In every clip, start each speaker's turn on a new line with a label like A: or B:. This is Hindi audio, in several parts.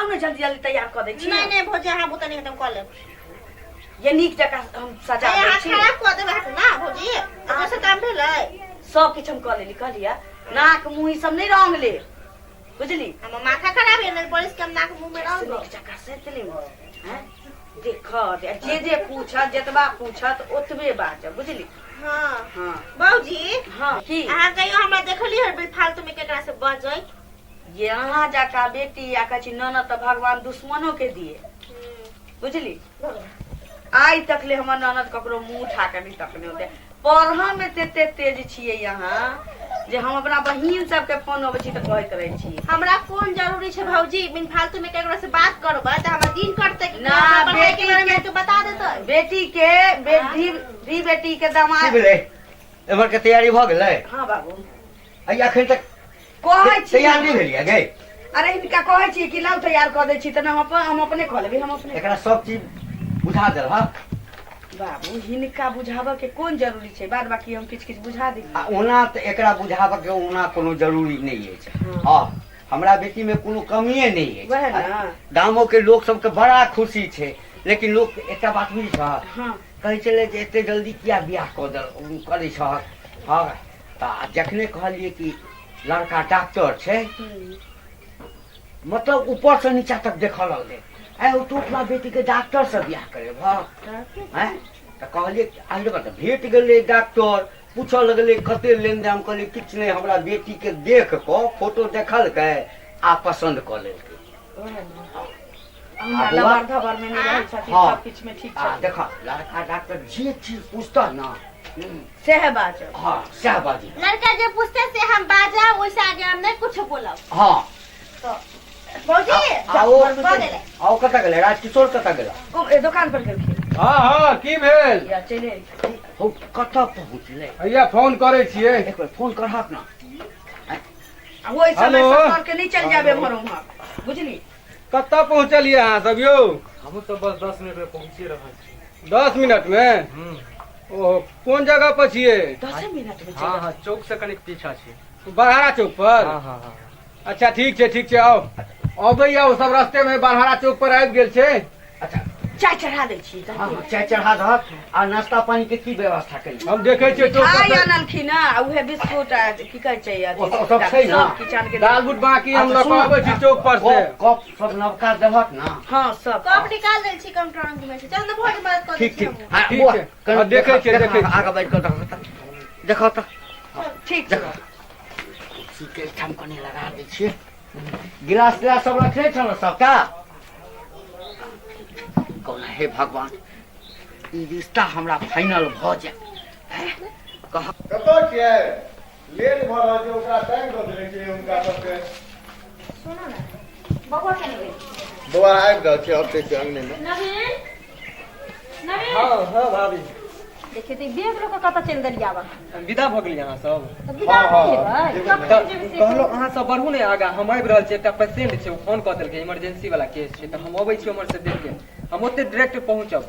A: आउ ने जल्दी जल्दी तैयार कर दै छी।
B: नहीं नहीं भौजी हां बुता नहीं खत्म कर ले।
A: ये नीक जका हम सजा दै छी।
B: खराब कर देबे ना भौजी ऐसे काम भेलै
A: सब किछ हम कर लेली कहलिया नाक मुंह ई सब नहीं रंग ले बुझली।
B: हम माथा खराब है नहीं पुलिस के नाक मुंह में रंग
A: नीक जका से चले हैं देख जे पूछत जतबा पूछत ओतबे बात बुझली।
B: हां
A: हां
B: भौजी
A: हां की
B: अहाँ कहियो हमरा देखली है फालतू में केकरा से बजै
A: यहाँ जाका बेटी या कछि ननद त भगवान दुश्मनों के दिए बुझली। आई तक ले हमर ननद ककरो मुंह उठा के नहीं तकने होते पढ़ा में तेते तेज छिए यहाँ जे हम अपना बहिन सब के फोन होबै छी त कहैत रहै छी।
B: हमरा कोन जरूरी छै भौजी बिन फालतू में केकरा से बात करबै त हमरा दिन कटतै
A: ना बेटी
B: के बारे में तो बता देतै
A: बेटी के बेटी के दामाद
C: की भेलै एमर के तैयारी भ गेलै।
A: हां बाबू
C: आई अखन तक
A: कहै छी
C: तैयार नहीं भेलिया गे।
A: अरे इनका कहै छी कि लाउ तैयार कर दै छी त हम अपने ख लेबै हम अपने
C: एकरा सब चीज बुझा देल हा
A: बाबू हिनका बुझाबे के कोन जरूरी छै बाद बाकी हम किछ किछ बुझा दी।
C: ओना त एकरा बुझाबे के ओना कोनो जरूरी नहीं है। हां हमरा बेटी में कोनो कमिए नहीं है।
A: वह ना
C: गांवों के लोग सब के बड़ा खुशी छै लेकिन लोग एकटा बात बुझी छ
A: हां
C: कहै छले जे एते जल्दी किया बियाह क दल करै छ। हां त जखने कहलिए कि लड़का डॉक्टर छै मतलब ऊपर से नीचा तक देख लगले ऐ तू अपना बेटी के डॉक्टर से बियाह करे हैं त कहलिए आइलो त भेट गेले डॉक्टर पूछो लगले कते लेन देन कहलिए किछ नहीं हमरा बेटी के देख को फोटो देखल के आ पसंद क लेलके।
A: हमरा लबारधा बार में नहीं रहै छथि सब किछ में ठीक छै।
C: देखा लड़का डॉक्टर जे चीज पूछता ना
A: से है बात।
C: हां से बाजी
B: लड़का जे पूछते से हम बाजा वैसे आगे हम नहीं कुछ बोलब।
C: हां
B: तो भौजी
C: आओ कता गेले राजकिशोर कता गेला
A: ए दुकान पर गेल छी।
D: हां हां की भेल
A: या चले
C: हो कता पहुंचले
D: भैया फोन करे छिए
C: एक बार फोन करहक ना
A: ओइ समय सरकार के नहीं चल जाबे मरो हम बुझली।
D: कत्ता पहुंचलिए अहाँ सब यो
E: हम तो बस 10 मिनट में पहुंचे रहल छी।
D: 10 मिनट में ओ कौन जगह पर छिए
A: 10 मिनट में
E: हां हां चौक से कनिक पीछा छी।
D: बरहारा चौक पर।
E: हां हां हां
D: अच्छा ठीक छै आओ अबैया ओ सब रास्ते में बरहारा चौक पर आबि गेल छै।
C: अच्छा
A: चाय चढ़ा दै छी।
C: हां चाय चढ़ा दहक आ नाश्ता पानी के की व्यवस्था करी
D: हम देखे छिए चौक
A: चाय
D: पर
A: आनलखिन ना उहे बिस्कुट आ की कहै छै यार
C: ओ सब छै ना
A: किचन के
D: दाल बुट बाकी हम लऽ के आबै छी चौक पर से।
C: कप सब नवका देहक ना।
A: हां सब
B: कप निकाल देल छी कंट्रोल में से चल ना भौजी बात कर
C: ठीक ठीक हां
D: ठीक छै। हां देखे छिए
C: आगे बैठ के देखो त
A: ठीक छै।
C: के ठाम कने लगा दै छिए गिलास गिलास सब रखे छ सबका कौन हे भगवान ई रिश्ता हमरा फाइनल भ जाए। कह
F: कतो छियै लेट भ रहल छै ओकरा टाइम द देले छै उनका सबके।
B: सुनो ना बबुआ के नहीं
F: बौआ आबि रहल छै अब तक अंगने में।
B: नवीन
E: हां हां भाभी
B: देखिए तो देख लो कत चल गेल जावा
E: विदा भ गेली अहाँ सब।
B: तब विदा नहीं
E: कहलो अहाँ सब बढ़ू ने आगा हम आबि रहल छी एकटा पेशेंट छै ओ फोन क देलकै इमरजेंसी वाला केस छै त हम अबै छी उमर से देख के हम ओते डायरेक्ट पहुंचब।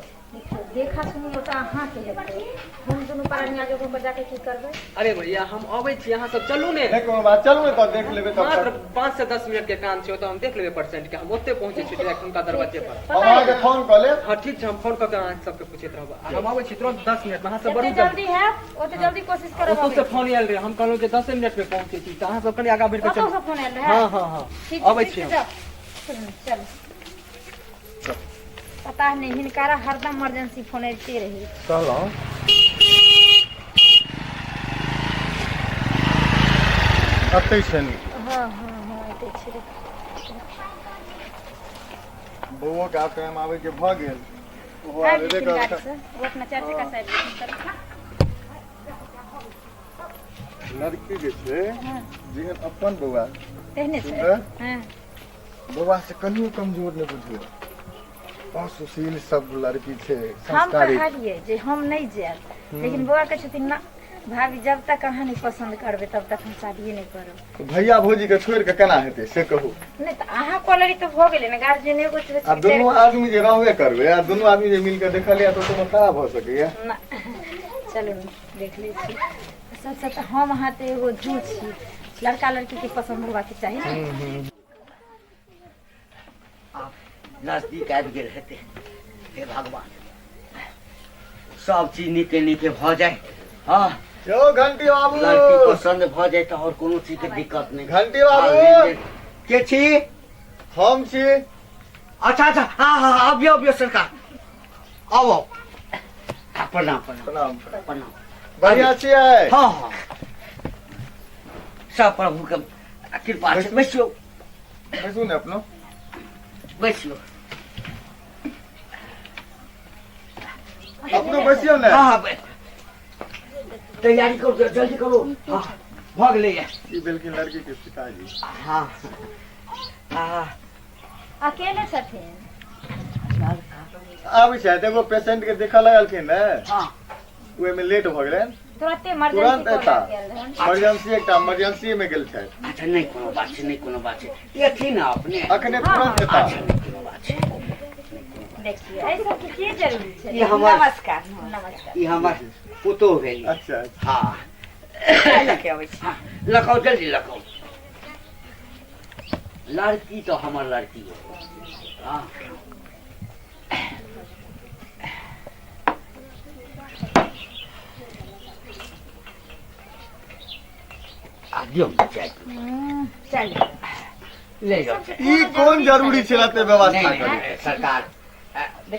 B: देखा सुनी तो अहाँ के हेतै हम दोनों पारनिया जगह पर जाके की करबै।
E: अरे भैया हम अबै छी अहाँ सब चलू ने
F: नहीं कोनो बात चलू ने त देख लेबै तब
E: मात्र 5 से 10 मिनट के काम छै तो हम देख लेबै पेशेंट के हम ओते पहुंचे छी डायरेक्ट उनका दरवाजे पर।
F: हम अहाँके फोन क लेब।
E: हां ठीक छै हम फोन क के अहाँ सबके पूछैत रहब हम अबै छी तुरंत 10 मिनट में अहाँ सब बढ़ू
B: जल्दी है ओते जल्दी कोशिश करब।
E: ओतौ से फोन आयल रहे हम कहलहुं जे 10 मिनट में पहुंचे छी त अहाँ सब कनी आगा बढ़ के
B: ओतौ
E: चलू।
B: से फोन आयल रहे।
E: हां हां हां
B: ठीक
E: अबै छी हम।
B: चल पता नहीं हिनकारा हरदम इमरजेंसी फोन आते रही।
F: चलो अतै छै ने
B: हां हां हां आते छै।
F: बौआ के आब टाइम आबै के भ गेल ओहो
B: आबि
F: आबे
B: गेल गाड़ी
F: कर
B: से वो अपना चाची का साइड
F: लड़की जे छै जेहन अपन बौआ
B: तेहने से
F: सुन्दर
B: हां
F: बौआ से कनियो कमजोर नहीं बुझियो सुशील सब लड़की छै
B: हम
F: संस्कारी।
B: कहलिए जे हम नहीं जाएब लेकिन बुआ के छथिन ना भाभी जब तक अहाँ नहीं पसंद करबे तब तक हम शादी नहीं करब।
F: तो भैया भौजी के छोड़ के केना हेतै से कहू।
B: नहीं तो अहाँ कॉलरी तो हो गेले ना गार्जियन एगो छै
F: आ दोनों आदमी जे रहबे करबे आ दोनों आदमी जे मिल के देखलिए तो कोनो खराब हो सकैया
B: ना चलू देख ले छी सबसे तो हम अहाँ तो एगो झूठ छी लड़का लड़की के पसंद होबा के चाहिए।
C: आब नजदीक आबि गेल हेतै। हे भगवान, सब चीज नीके नीके भऽ जाए। हाँ,
F: यो घंटी बाबू,
C: लड़की पसंद भऽ जाए तऽ और कोनो चीज के दिक्कत नहीं।
F: घंटी बाबू,
C: के छी?
F: हम छी।
C: अच्छा अच्छा, हाँ हाँ हाँ, अबियो सरकार, आओ आओ। प्रणाम प्रणाम
F: प्रणाम।
C: प्रणाम।
F: बढ़िया छियै?
C: हाँ हाँ, सब प्रभु के कृपा से। बैसियो
F: बैसू ने अपनो।
C: बैसियो।
F: अपनो बैसियो ने।
C: हाँ हाँ, तैयारी करो, जल्दी करो। हाँ, भाग ले।
F: ई बिल्कुल लड़की के पिताजी।
C: हाँ हाँ,
B: अकेले छथिन?
F: आबै छै, देखो पेशेंट के देखऽ लगलखिन ने,
C: हाँ
F: ओहि में लेट भ गेलै,
B: तुरंते
F: तुरंत एता
B: इमरजेंसी
F: इमरजेंसी, एकटा इमरजेंसी में गेल छै।
C: अच्छा, नहीं कोनो बात छै, नहीं कोनो बात छै। ये थी ना अपने।
F: अखने तुरंत एता।
C: अच्छा, नहीं कोनो बात छै।
B: देखिए एहि सबके की जरूरी छै?
C: ये हमर
A: नमस्कार।
B: नमस्कार।
C: ये हमर पुतो भेली।
F: अच्छा
C: हाँ,
A: लके अबै छी।
C: हाँ, लखाओ जल्दी लखाओ। लड़की तो हमर लड़की है। हाँ, दियो चाय
A: चल
C: ले जाओ।
F: ई कोन जरूरी छै रहते व्यवस्था
C: नहीं,
F: करे?
C: नहीं, सरकार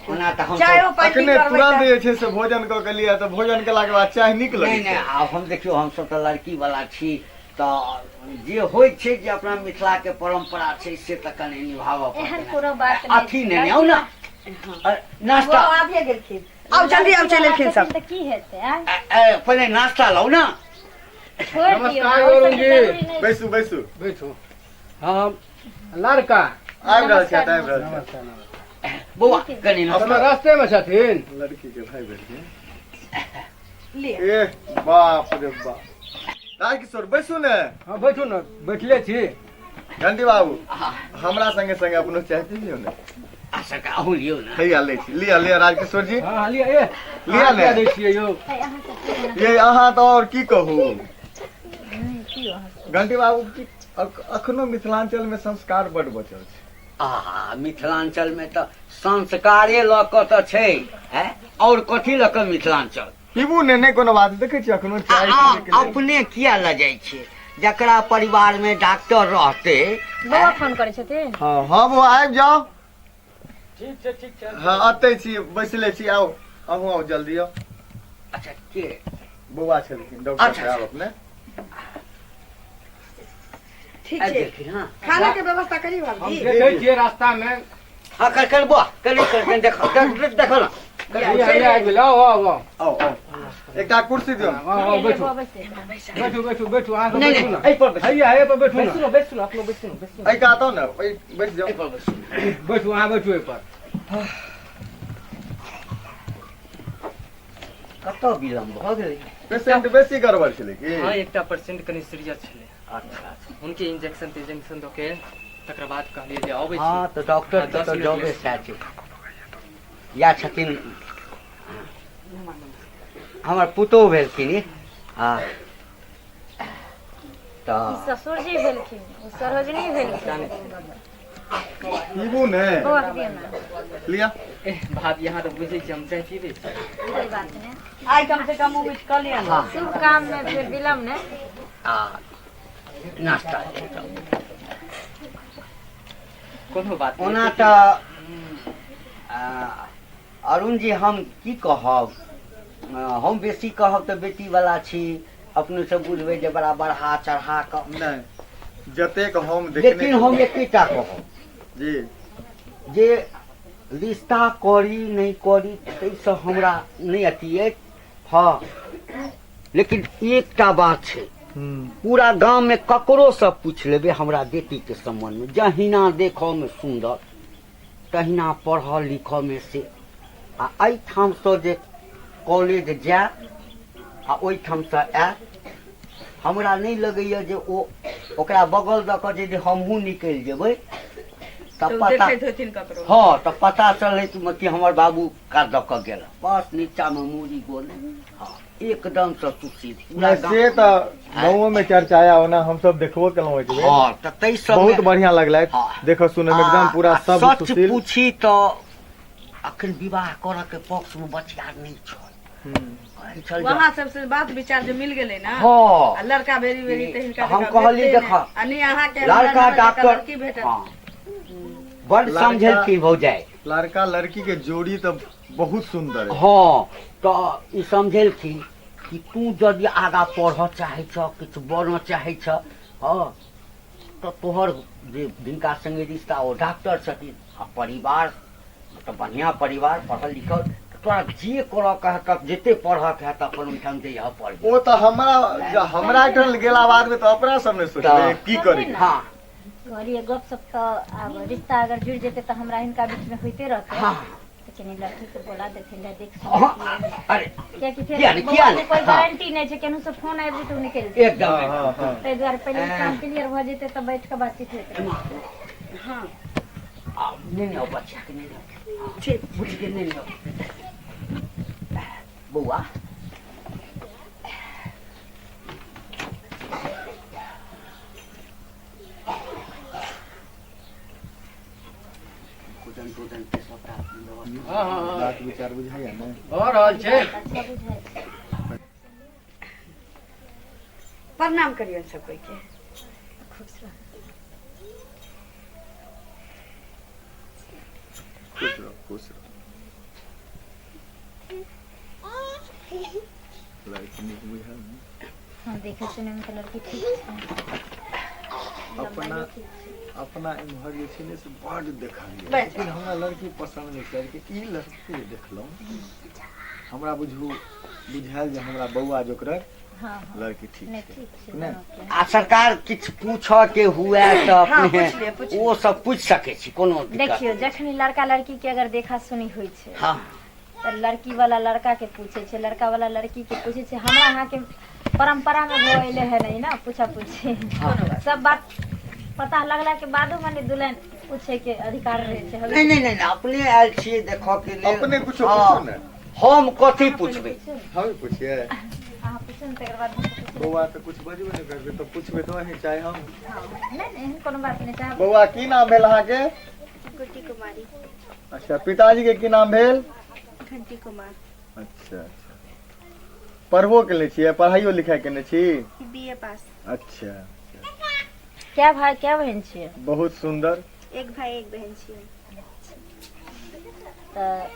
C: ओना तऽ हम
A: चायो पार्टी
F: अखने
A: करबै
F: तुरंत
A: तऽ
F: जे छै से भोजन कऽ के लिया, तऽ भोजन केला के बाद चाय नीक
C: नहीं
F: लगै
C: नहीं,
F: छै।
C: आब हम देखियो, हमसब तऽ लड़की वाला छी, तऽ जे होइ छै जे अपना मिथिला के परंपरा छै से तऽ कने निभाबऽ
B: एहन
C: पड़तै।
B: कोनो बात नहीं।
C: अथी नहीं आओ ना,
A: वो
C: नाश्ता
A: आबिए गेलखिन। आब जल्दी आब चलि एलखिन सब।
B: तऽ की हेतै? आँय?
C: पहले नाश्ता लाओ ना।
B: छोड़ दियौ,
D: नमस्कार,
B: ओहि सबके
D: वरुण जी।
B: जरूरी नहीं।
F: बैसू बैसू,
D: बैठो। हाँ, लड़का
F: आबि रहल छै, आबि रहल छै।
D: नमस्कार नमस्कार।
C: बौआ कनी
D: अपना
C: नाश्ता।
D: रास्ते में छथिन।
F: लड़की के भाई बेटी।
A: ले
F: ए बाप रे बाप, राजकिशोर बैसू ने।
D: हाँ बैठू न, बैठले छी।
F: घंटी बाबू,
C: हाँ,
F: हमरा संगे संगे अपनो चाय पियो ने।
C: सरकार अहूँ लियो ना।
F: हैया लै छी, लिया लिया राजकिशोर जी।
D: हाँ हाँ, लिया ये
F: लिया ले।
D: दै छियै यौ।
B: है, अहाँ सब पियो ने।
F: ये अहाँ तो और की कहू
B: पियो अहाँ सब।
F: घंटी बाबू की अखनो मिथिलांचल में संस्कार बड बचल छै।
C: मिथिलांचल में तो संस्कारे लऽ कऽ तऽ छै, हैं? और कथी लऽ कऽ मिथिलांचल?
F: पीबू ने, नहीं कोनो बात, देखे छी अखनो चाय पीबै के लेल।
C: अपने किया लऽ जाइ छियै? जकरा परिवार में डॉक्टर रहते।
B: बौआ फोन करै छथिन?
F: हाँ हाँ वो आबि जाओ।
D: ठीक छै ठीक छै।
F: हाँ अतै छी, बैसले छी, आओ अहूँ आओ जल्दी आओ।
C: अच्छा के?
F: बौआ छलखिन डॉक्टर
C: अच्छा,
F: साहब अपने।
A: ठीक
C: आबि
A: छै।
C: गेलखिन, हाँ।
A: खाना के व्यवस्था करी
D: हम
A: बाबूजी।
D: देखै छियै रास्ता में।
C: हाँ कर बुआ, कर देखो देखो ना।
D: हैया आबि गेल। आओ आओ आओ।
F: आओ आओ, एकटा कुर्सी दियो।
D: हाँ हाँ, बैठू
B: बौआ बैसे।
D: बैठू बैठू बैठू। अहाँ सब
C: नहीं
D: बैठू
C: नहीं,
D: ना।
C: एहि पर बैसू,
D: हैया हैया पर बैठू ना।
E: बैसू ना, अपनो बैसू ना।
F: ऐ का तो ना, ऐ बैठ जाओ।
C: एहि पर बैसू।
D: बैठू, अहाँ बैठू एहि पर।
C: कतऽ विलम्ब भऽ गेलै?
F: पेशेंट बेसी गड़बड़ छलै की?
E: हाँ, एकटा पेशेंट कनि सीरियस छलै।
C: अच्छा अच्छा।
E: हुनके इंजेक्शन तेजेक्शन दऽ के तकर बाद कहलियै जे अबै छी।
C: हाँ तऽ डॉक्टर के
E: 10
C: तऽ
E: मिनट
C: जॉबे
E: लेल।
C: सएह छै। या छथिन हमर पुतोह भेलखिन ई। हाँ तऽ
B: ससुर जी भेलखिन, ओ सरोजनी भेलखिन।
F: पीबू ने,
B: बौआ के दियौ ना।
F: लिया।
E: एह भाभी, यहाँ तऽ बुझै छी हम चाय पीबै छी।
B: कोई बात नहीं।
A: आइ कम से कम उठ कऽ लिअ ना।
C: हाँ
B: शुभ काम में फिर विलम्ब ने।
C: नाश्ता
E: कोनो बात
C: ओना
E: नहीं।
C: तऽ अरुण जी हम की कहब, हम बेसी कहब तऽ बेटी वाला छी, अपने से बुझबै जे बड़ा बढ़ा चढ़ा कऽ।
F: नहीं, जतेक हम देखने
C: लेकिन हम एकेटा कहब
F: जी,
C: जे रिश्ता करी नहीं करी ताहिसँ हमरा नहीं अथी अछि। हाँ, लेकिन एकटा बात छै, पूरा गांव में ककरो से पूछ लेबे हमरा बेटी के संबंध में, जहिना देखो में सुंदर तहिना पढ़ लिख में से, आ एहिठाम से जे कॉलेज जाए आ ओहिठाम से आए, हमरा नहीं लगैया जे ओकरा बगल दऽ कऽ जे हमहूँ निकलि जेबै तब
A: तो
C: पता
A: देखैत होथिन ककरो
C: हाँ तब पता चले कि हमर बाबू का दऽ कऽ गेल बस नीचा में मूड़ी गोले हाँ एकदम से सुशील पूरा गाँव-
F: से तो गाँवों में चर्चा आया होना हम सब देखबो केलहुँ एक बेर।
C: हाँ तो तै सब
F: बहुत बढ़िया लगलै
C: हाँ।
F: देखो सुने में एकदम पूरा सब
C: सच
F: सुशील
C: पूछी तो अखन विवाह करऽ के पक्ष में बचिया नहीं छल कहै छल जे-
A: वहाँ सबसे बात विचार जो मिल गेले ना
C: हाँ
A: आ लड़का बेरी बेरी ते हिनका
C: हम
A: देखा
C: कहली
A: भेटते
C: देखा
A: ने। आ नहीं अहाँ के
C: लड़का
A: हमरा
C: डॉक्टर
A: लड़की भेटत
C: हाँ बड़
F: लड़का-
C: समझलखिन भौजाई
F: लड़का लड़की के जोड़ी तो बहुत सुंदर है।
C: हाँ तो ई समझलखिन कि तू यदि आगा पढ़ चाहे छ किछु बनऽ चाहे छ हाँ तो तोहर जे जिनका संगे रिश्ता ओ डॉक्टर छथिन आ परिवार मतलब बढ़िया परिवार पढ़ल लिखल तो तोरा जे करऽ के हेतऽ जते पढ़ऽ के हेतऽ अपन ओहिठाम जे यह पढ़
F: वो तो हमरा एकठन गेला बाद में तो अपना सब ने सोचले की करी
C: हाँ
B: कहलिए गप सप तो अब रिश्ता अगर जुड़ जेते तो हमरा इनका बीच में होते रहते
C: हाँ
B: लेकिन ई लड़की के बोला देते ले देख
C: हाँ, अरे
B: क्या कि
C: किया
B: फिर
C: नहीं, किया
B: बौआ के
C: नहीं,
B: कोई
C: हाँ।
B: गारंटी नहीं है केनू से फोन आबि जेते निकल जेते
C: एकदम
F: हाँ हाँ
B: ताहि द्वारे पहले काम क्लियर भ जेते तब बैठ के बातचीत होते
A: हाँ
C: नहीं आओ बच्चा के नहीं आओ ठीक बुझ के नहीं आओ बउआ कुदन कुदन के सबटा
D: हाँ हाँ हाँ
F: बात विचार बुझाइया ने
D: हो रहल छै
B: अच्छा बुझाइ छै।
A: प्रणाम करियन सब कोई के
B: खुश रह
F: खुश रहो खुश रहो लड़की नीक बुझाइल ने?
B: हाँ देखे सुने में तो लड़की ठीक छै
F: अपना अपना इम्हर जे छै ने से बड देखलियै
A: बैठ।
F: लेकिन हमरा लड़की पसंद नहीं करके ई लड़की जे देखलहुँ हमरा बुझायल जे हमरा बौआ जोकरक
B: हाँ हाँ
F: लड़की ठीक
B: नहीं
F: छै
B: ठीक छै
F: ने?
B: दोनों के।
C: आ सरकार किछु पूछऽ के हुए तो
A: हाँ,
C: अपने
A: पूछलिए, पूछलिए।
C: ओ सब पूछ सकै छी कोनो दिक्कत
B: देखियो जखनी लड़का लड़की के अगर देखा सुनी होइ छै
C: हाँ
B: तो लड़की वाला लड़का के पूछे छै लड़का वाला लड़की के पूछे छै हमरा यहाँ के परंपरा में वो अइले है नहीं ना पूछा पूछे सब बात पता लगला के बादो माने दुल्हन पूछे के अधिकार रहे छै
C: नहीं नहीं नहीं अपने आयल छियै देखऽ के लेल
F: अपने कुछो
C: हाँ,
F: पूछू ने
C: हम कथी पूछबै
F: हम पूछिए
B: अहाँ पूछे ने तकर बाद हम पूछे।
F: बौआ तो कुछ बजबे नहीं करबे तो पूछबे तो ही चाहे हम
B: हाँ, नहीं नहीं कोनो बात नहीं चाहे
F: बौआ की नाम भेल अहाँके
G: गुड्डी कुमारी
F: अच्छा पिताजी के की नाम भेल
G: घंटी कुमार
F: अच्छा अच्छा पढ़बो केने छियै पढ़ाइयो लिखाई केने छी
G: बीए पास
F: अच्छा
B: क्या भाई क्या बहन छियै
F: बहुत सुंदर
G: एक भाई एक बहन छियै
B: तऽ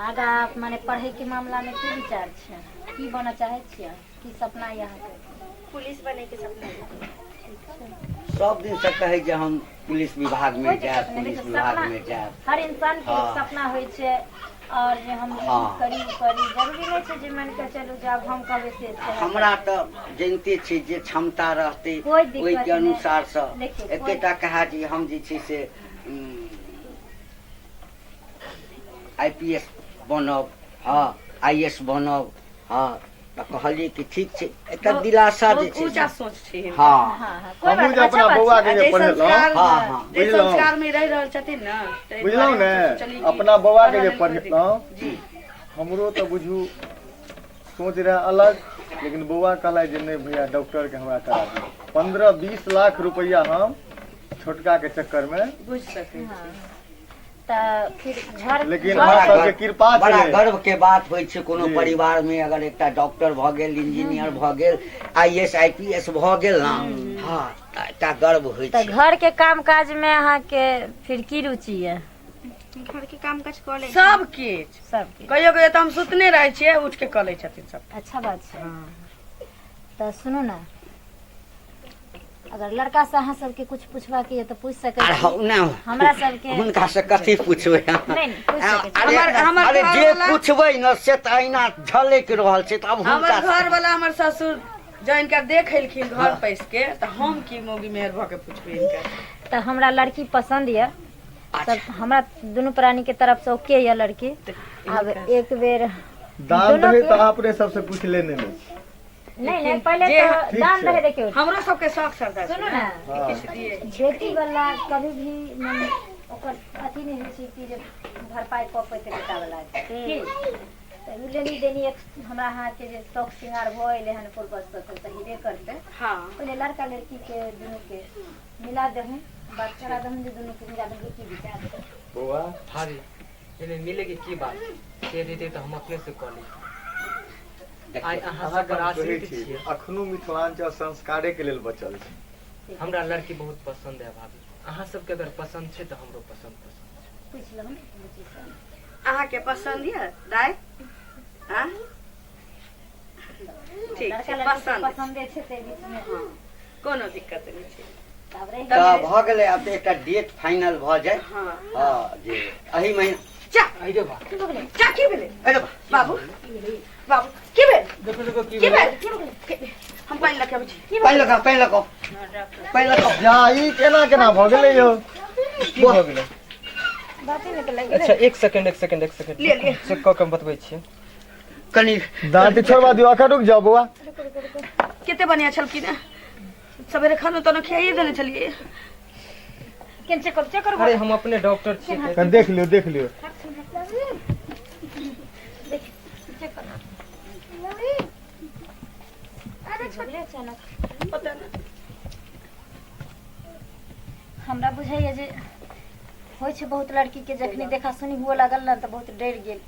B: आगा माने पढ़े के मामला में की विचार छै की बनना चाहे छियै की सपना है यहाँ के
G: पुलिस बने के सपना है।
C: सब दिन से कहै जे हम पुलिस विभाग में
B: कोई
C: जायब
B: दिक्कत नहीं,
C: पुलिस
B: लेकिन
C: विभाग
B: सपना
C: में जायब
B: हर इंसान के
C: हाँ।
B: सपना होइ छै और जे हम
C: हाँ।
B: करी जरूरी नहीं छै जे मान के चलू जब हम कहबै से छै।
C: हमरा तऽ जनिते छी जे क्षमता रहतै
B: कोई दिक्कत
C: ओहि के
B: नहीं।
C: अनुसार से
B: देखियौ,
C: एकेटा कहा जी हम जे छै से IPS बनब हाँ IS बनब हाँ तऽ कहलियै कि ठीक छै एकटा दिलासा जे
A: बहुत
C: छै
A: ऊंचा
C: से-
A: सोच छै हिनकर।
C: हाँ
B: हाँ हाँ कोई
F: हमहूँ
B: बात
F: जे
B: अच्छा
F: अपना
B: बात
F: बौआ
B: छै।
F: के जे पढ़ेलहुँ
C: हाँ, हाँ।
A: जे
F: बुझलहुँ।
A: संस्कार में रहि रहल छथिन ने ताहि
F: बुझलहुँ
A: दुआरे
F: ने
A: हम सोचलियै कि
F: अपना बौआ के जे
A: पढ़ऽ लेल
F: पढ़ेलहुँ
A: जी
F: हमरो तो बुझू सोच रहे अलग लेकिन बौआ कहला जे नहीं भैया डॉक्टर के हमरा करा दियौ 15-20 लाख रुपया हम छोटका के चक्कर में
A: बुझ सकै
B: हाँ। तऽ फिर घर
F: लेकिन
B: घर-
F: अहाँ सबके कृपा
C: बड़ा
F: छलै
C: गर्व के बात होइ छै कोनो
F: जी।
C: परिवार में अगर एकटा डॉक्टर भऽ गेल इंजीनियर भऽ गेल IAS IPS भऽ गेल ना हाँ तऽ एकटा गर्व होइ
B: तऽ
C: छै
B: घर के काम काज में अहाँ के फिर की रुचि है
G: घर के काम काज कऽ लै छी।
A: सब किछ
B: सबके
A: कहियो कहियो तऽ हम सुतने रहै छियै उठ के कऽ लै छथिन सब
B: अच्छा बात छै तऽ सुनू ना अगर लड़का से अहाँ सबके कुछ पूछबा के ये तऽ पूछ सकै
C: अरे
B: छी
C: हौ ने
B: हमरा सबके
C: हुनका से कथी पूछबै
B: नहीं नहीं, पूछ सकै छी
C: अरे
A: हमर
C: अरे जे
A: घरवला-
C: पूछबै न से तऽ अहिना झलक रहल छै तऽ अब
A: हमर
C: हुनका
A: घर वाला हमर ससुर जब इनका देख एलखिन घर पैस के तऽ हम की मोगी मेहर भऽ के पूछबै इनका
B: तऽ हमरा लड़की पसंद ये सब हमरा दुनू प्राणी के तरफ से ओके ये लड़की अब एक बेर
F: दान
B: दोनों
F: रहे
B: के-
F: तो अपने सबसे पूछ लेने में
B: नहीं नहीं पहले
A: जे-
B: तो
F: ठीक
B: दान
F: छै।
B: रहे देखियो
A: हमरो सबके शौक श्रद्धा
B: सुनू
A: छै
B: ना
F: हाँ।
A: किछु दिए
B: बेटी वाला कभी भी मन ओकर अथी नहीं होइ छै कि जे भरपाई कऽ पैते बेटा वाला की तऽ उ लेनी देनी एक हमरा हाथ के जे शौक सिंगार भइले हन पूर्वज से तऽ हेबे करते
A: हाँ
B: पहले लड़का लड़की के दोनों के मिला देहूं बात करा देहूं जे दोनों के मिला देहूं की विचार है
F: बौआ
E: भाभी इन्हें मिलेगी की बात के देते तो हम अपने से कॉल आइ अहाँ
F: अहाँ
E: सब आश्रित
F: छी
E: छियै
F: अखनो मिथिलांचल संस्कारे के लेल बचल छै
E: हमरा लड़की बहुत पसंद है भाभी अहाँ सबके अगर पसंद छै तो हमरो पसंद
B: पूछ लो बुची से
A: अहाँ के पसंद है दाय हाँ ठीक
B: लड़का
A: छै
B: लड़की
A: पसंद
B: पसंदे छै ते बीच में
A: हाँ कोनो दिक्कत नहीं छै
B: तब रही
C: तऽ भऽ गेलै आब तऽ एकटा डेट फाइनल भऽ जाय
A: हाँ
C: हाँ जे एही महीना
A: चा
E: अरे वाह
B: की हो गेलै
A: चा की भेलै
C: अरे
A: बाबू बाबू की भेल
E: देखो देखो की
A: की
E: भेल
A: भेल हम पानी लके आबै छी
C: पानि लगा
F: या ई केना भऽ गेलै यौ
E: की भऽ गेलै
B: बाते में के लग
E: अच्छा एक सेकंड
A: ले ले
E: चेक कऽ के बतबै छियै
C: कनी
F: दाँत छोड़वा दियो अखन रुक जाओ बौआ
A: कते बढ़िया छलखिन हैं सवेरे खाना तो खियाइए देने चलिए
B: केन चेक कर
E: अरे हम अपने डॉक्टर छियै
F: कनि देख लियो
B: देख चेक कर अरे छोड़ले अचानक
A: पता ना
B: हमरा बुझाइए जे होइ छै बहुत लड़की के जखनी देखा सुनी हुआ लागल ना तऽ बहुत डर गेल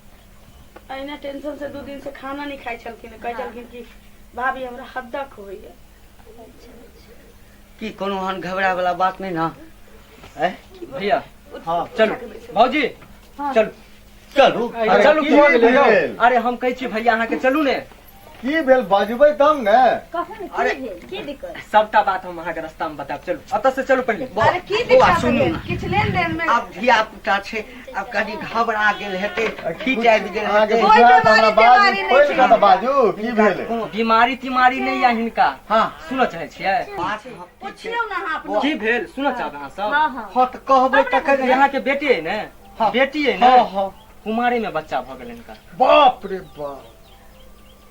A: अहिना टेंशन से 2 दिन से खाना नहीं खाई छलखिन कह छलखिन कि भाभी हमरा हद्दक होइए
C: की कोनो हन घबरा वाला बात नहीं ना है
E: भैया
F: हाँ
E: चलू भौजी
B: हाँ।
E: चलू
C: चलू
F: अरे
E: चलू
F: की
E: की हो गेलै यौ
F: भेल?
E: अरे हम कहै छी भैया अहाँ के चलू ने
F: की भेल बाजबै तब ने
B: कहू ने
E: अरे।
B: की भेल की दिक्कत
E: सबटा बात हम अहाँ के रास्ता में बताब चलू अतः से चलू पहले
A: अरे की
C: बौआ,
A: दिक्कत
C: सुनू
A: भेल
C: ना।
A: किछ लेन देन में
C: आब धिया पुता छै आब कनी घबरा गेल हेतै खींच आबि गेल
F: अहाँके
C: हेतै
A: कोई
F: बुझाएत हमरा
A: बीमारी
F: बाजू
A: नहीं
F: खोलि
A: छै।
F: कऽ तऽ बाजू की भेल
C: कोनो
E: बीमारी तिमारी नहीं है हिनका
C: हाँ
E: सुनो चाहे छियै
C: बात
A: पूछियो ना अहाँ अपना
E: की भेल सुनो चाहब अहाँ सब
B: हाँ हाँ
C: हँ तऽ कहबै तखन
E: यहाँ के बेटी है ने
C: हाँ।
E: बेटी है
C: हाँ
E: ने
C: हाँ
E: कुमारी में बच्चा भऽ गेल हिनका
F: बाप रे बाप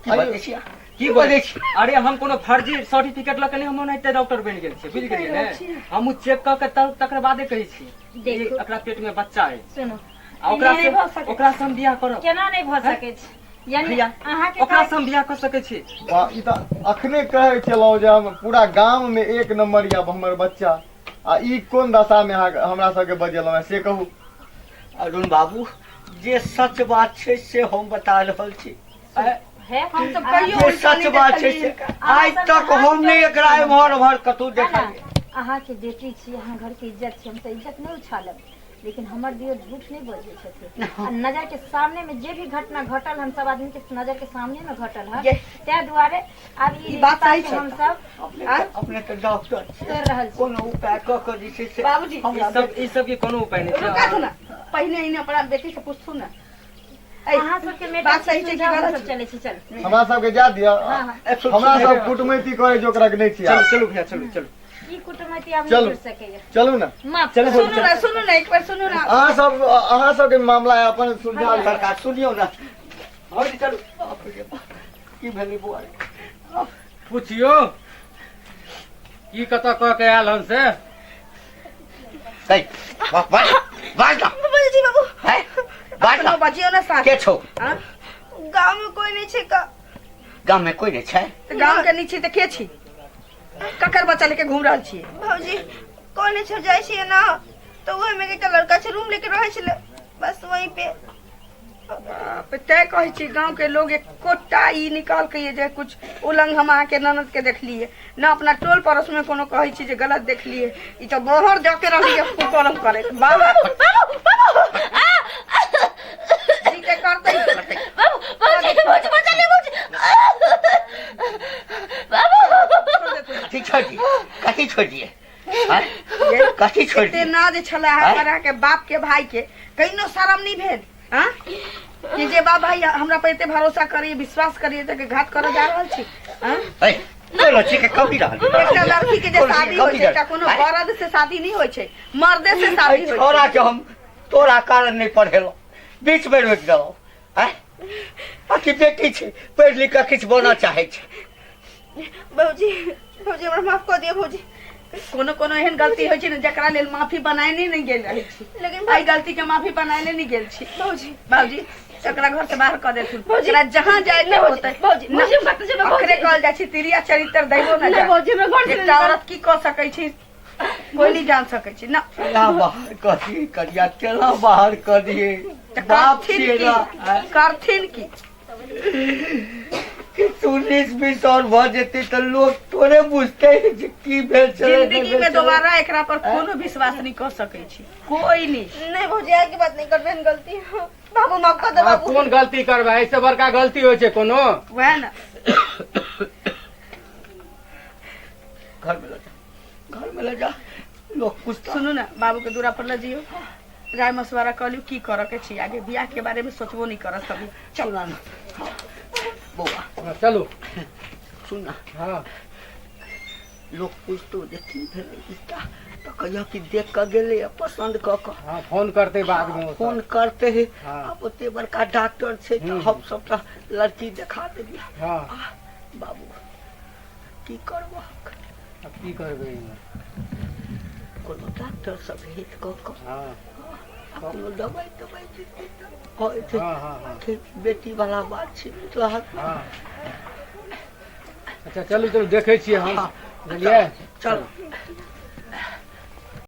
C: की बजै छी
E: की बजै छी अरे हम कोनो फर्जी सर्टिफिकेट लऽ के नहीं हम ओनाहिते डॉक्टर बनि गेल छियै बुझि गेलियै ने हम चेक कऽ के तकर बादे कहै छी
B: देखू।
E: एकरा पेट में बच्चा है
B: सुनो
E: आ ओकरा
B: नहीं भऽ सकै।
E: ओकरा से हम बियाह करब
B: केना नहीं भऽ सकै छै यानी
E: भैया
B: अहाँ के
E: ओकरा से हम बियाह कर सकै छी
F: ई तऽ अखने कहै छलहुँ जे हम पूरा गाम में 1 नंबर या हमर बच्चा आ ई कोन दशा में अहाँ हमरा सबके बजेलहुँ हैं से कहू
C: अरुण बाबू जे सच बात छै से हम बता रहल छी
B: है
A: हम सब कहियो
C: जे सच बात छै से आइ तक हम नहीं एकरा एम्हर उम्हर कतहु देखलियै
B: अहाँ के बेटी छी अहाँ घर के इज्जत छी हम तऽ इज्जत नहीं उछालब लेकिन हमर दियो झूठ नहीं बजै छथिन आ नजर के सामने में जे भी घटना घटल हम सब आदमी के नजर के सामने में घटल है
A: ये।
B: तै दुआरे आब ई
A: ई बात
B: रिश्ता
A: सही
B: के
A: छै।
B: हम सब
C: अपने के डॉक्टर छी
B: कर रहल छी
C: कोनो उपाय कऽ के जे छै से
A: बाबूजी
E: ई सब के कोनो उपाय नहीं
A: रुका
E: छै
A: दो ना पहले इन्हें अपना बेटी से पूछू ना
B: अहाँ सबके मेटर
A: बात सही छै कि गलत
B: सब चलै छै चल
F: हमरा सबके जा दिअ
B: हाँ हाँ
F: हमरा सब कुटमैती करे जो ओकरा के नहीं छियै
E: चलू चलू भैया चलू चलू
B: ई कुटुमैती आब
F: चलू।
B: नहीं जुड़ सकैया
F: चलू ना
B: माफ
E: चलू
A: सुनू ना एक बार सुनू ना
F: अहाँ सबके मामला है अपन सुलझा लिअ।
C: सरकार सुनियौ ना
E: भौजी चलू
C: बाप रे बाप, की भेलै बौआ रे?
D: पूछियो ई कतऽ कह के आयल हन से
C: कहि बाज ना
A: बाबूजी बाबू
C: है बाज
A: अपना
C: ना
A: बजियो ना साथ
C: के छौ
A: हाँ? गाँव में कोई नहीं छे का
C: गाम में कोई नहीं छै
A: तो गाँव के नीचे तो के छी ककर बच्चा लेके घूम रहल छियै
G: भौजी कोई नहीं छो जाय छियै ना तो वही में के लड़का छे रूम लेके रहे छले बस वहीं पे
A: बाप, तय कहे छी गाँव के लोग एक कोटा ई निकाल के ये जे कुछ उलंग हम अहाँ के ननद के देखलिए न अपना टोल पड़ोस में कोनो कहे छी जे गलत देखलिए ई तो बाहर जाके रहिए कुकरम करे बाबा जी के करते ही करते
C: कथी छोड़िए कथी छोड़िए हैं? कथी
A: एते
C: छोड़िए
A: नाज छला है हमरा के बाप के भाई के कहिनो शरम नहीं भेल हाँ कि जे बा भाई हमरा पे एते भरोसा करिए विश्वास करिए तो के घात करे जा रहल छी हाँ
C: है कोनो चीज के कमी रहल
A: एकटा लड़की के जे शादी होइ छै एकटा कोनो मर्द से शादी नहीं होइ छै मर्दे से शादी होइ
C: छोरा
A: छै
C: के हम तोरा कारण नहीं पढ़ेलो बीच में रोक देलो हैं बाकी बेटी छै पढ़ लिख के किछ बनना चाहे छै
G: भौजी भौजी हमरा माफ कर दिया भौजी
A: कोनो कोनो एहन गलती होइ छै ने जकरा लेल माफी बनाए नहीं गेल रहे छी,
G: लेकिन
A: एहि गलती के माफी बनाए नहीं गेल छी।
G: भौजी
A: बाबूजी एकरा घर से बाहर कर देथुन, एकरा जहाँ जाए के होतै
G: भौजी भौजी हम कतऽ जेबै
A: अखरे कहल जाइ छै तिरिया चरित्र दैबो न
G: नहीं भौजी हमरा घर से
A: एकटा औरत की कह सकै छी कोई नहीं जान सकै छी ना।
C: केना बाहर कर दिए करिया, केना बाहर कर दिए बाप तेरा
A: करथिन की
C: कि 19-20 और भ जेते तो लोग थोड़े बुझते हैं जे की भेल छले।
A: जिंदगी में दोबारा एकरा पर कोनो विश्वास नहीं कर सकै छी, कोई नहीं।
G: नहीं भौजी आगे बात नहीं करबे न गलती बाबू माफ कर दे
D: हाँ,
G: बाबू।
D: कौन गलती करबे, ऐसे बड़का गलती हो कोनो।
A: वह ना
C: घर में ले जा, घर में ले जा, लोग कुछ
A: सुनू ना बाबू के दूरा पर ले जियो, राय मशवरा कर लियो की करे के छी, आगे बियाह के बारे में सोचबो नहीं करत कभी।
C: चल बउआ
D: हाँ, चलो
C: सुन ना,
D: हाँ
C: लोग पूछतो जे की भेलै इसका तो कहियो कि देख के गेले पसंद क के
D: हाँ, फोन करते बाद में वो सब।
C: फोन करते है।
D: हाँ।
C: अब ओते बड़का डॉक्टर छे तो हम सब तो लड़की दिखा देलिए।
D: हाँ
C: बाबू की करबो,
D: अब की करबे।
C: कोनो डॉक्टर सब हित क के
D: हाँ
C: कोनो दवाई दवाई देते कहै छै
D: हाँ हाँ हाँ
C: कि बेटी वाला बात छै रहत।
D: हाँ अच्छा चलू चलू देखे छियै हम,
C: हाँ,
D: बुझलियै।
C: चलो